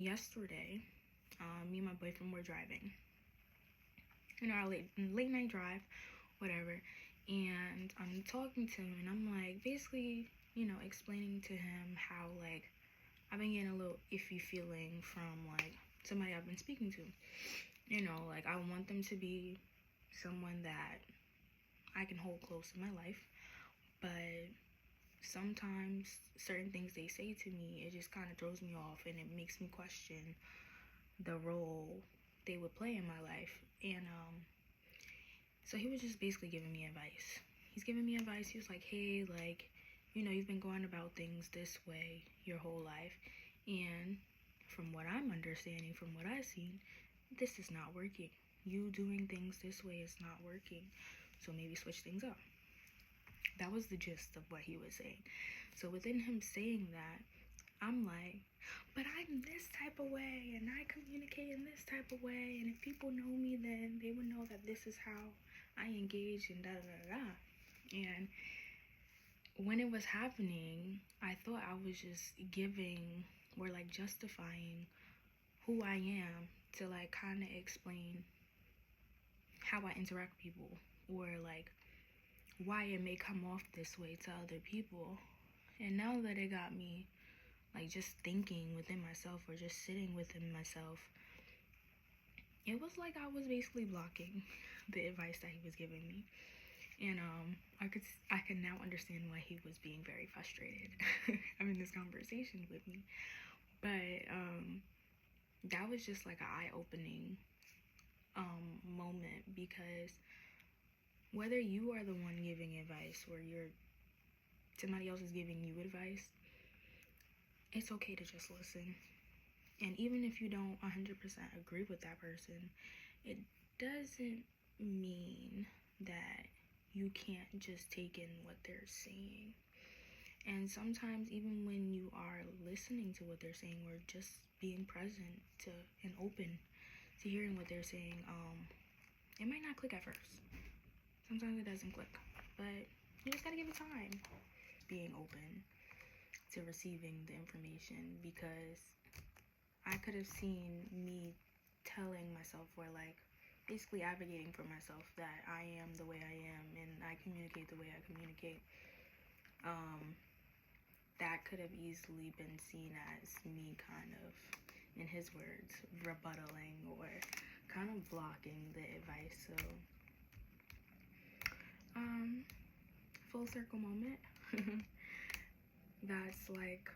Yesterday, me and my boyfriend were driving. Our late night drive, whatever. And I'm talking to him, and I'm like, basically, explaining to him how like I've been getting a little iffy feeling from like somebody I've been speaking to. Like I want them to be someone that I can hold close in my life, but sometimes certain things they say to me, it just kind of throws me off, and it makes me question the role they would play in my life. And so he was just basically giving me advice. He's giving me advice. He was like, hey, like, you've been going about things this way your whole life, and from what I'm understanding, from what I've seen, this is not working. You doing things this way is not working, so maybe switch things up. That was the gist of what he was saying. So within him saying that, I'm like, but I'm this type of way, and I communicate in this type of way, and if people know me, then they would know that this is how I engage, and da da da da. And when it was happening, I thought I was just giving or like justifying who I am to like kind of explain how I interact with people, or like why it may come off this way to other people. And now that it got me like just thinking within myself, or just sitting within myself, it was like I was basically blocking the advice that he was giving me. And I can now understand why he was being very frustrated having this conversation with me. But that was just like an eye-opening moment, because whether you are the one giving advice or somebody else is giving you advice, it's okay to just listen. And even if you don't 100% agree with that person, it doesn't mean that you can't just take in what they're saying. And sometimes even when you are listening to what they're saying, or just being present to and open to hearing what they're saying, it might not click at first. Sometimes it doesn't click, but you just gotta give it time. Being open to receiving the information, because I could have seen me telling myself, or like basically advocating for myself, that I am the way I am and I communicate the way I communicate. That could have easily been seen as me kind of, in his words, rebuttaling or kind of blocking the advice. So full circle moment. That's like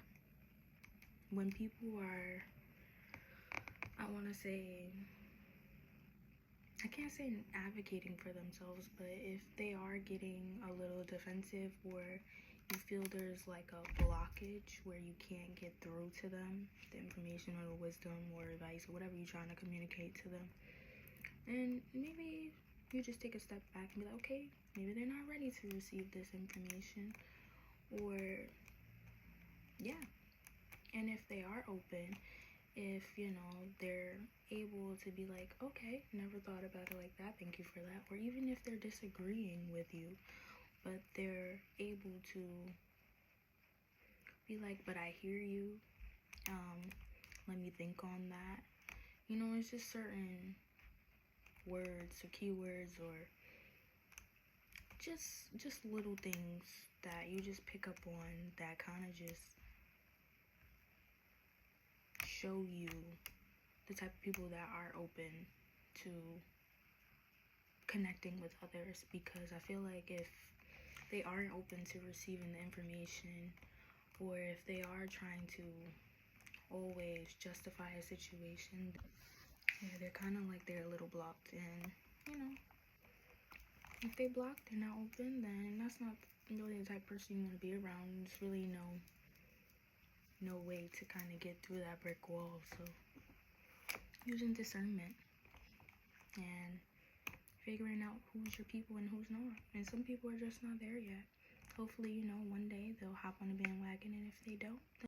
when people are, I want to say, I can't say advocating for themselves, but if they are getting a little defensive, or you feel there's like a blockage where you can't get through to them the information or the wisdom or advice or whatever you're trying to communicate to them, and maybe you just take a step back and be like, okay, maybe they're not ready to receive this information, or yeah. And if they are open, if they're able to be like, okay, never thought about it like that, thank you for that. Or even if they're disagreeing with you, but they're able to be like, but I hear you, let me think on that. It's just certain words or keywords, or just little things that you just pick up on that kind of just show you the type of people that are open to connecting with others. Because I feel like if they aren't open to receiving the information, or if they are trying to always justify a situation, yeah, they're kind of like they're a little blocked. And if they block, they're not open, then that's not really the type of person you want to be around. There's really no way to kind of get through that brick wall. So using discernment and figuring out who's your people and who's not. And some people are just not there yet. Hopefully, one day they'll hop on the bandwagon, and if they don't,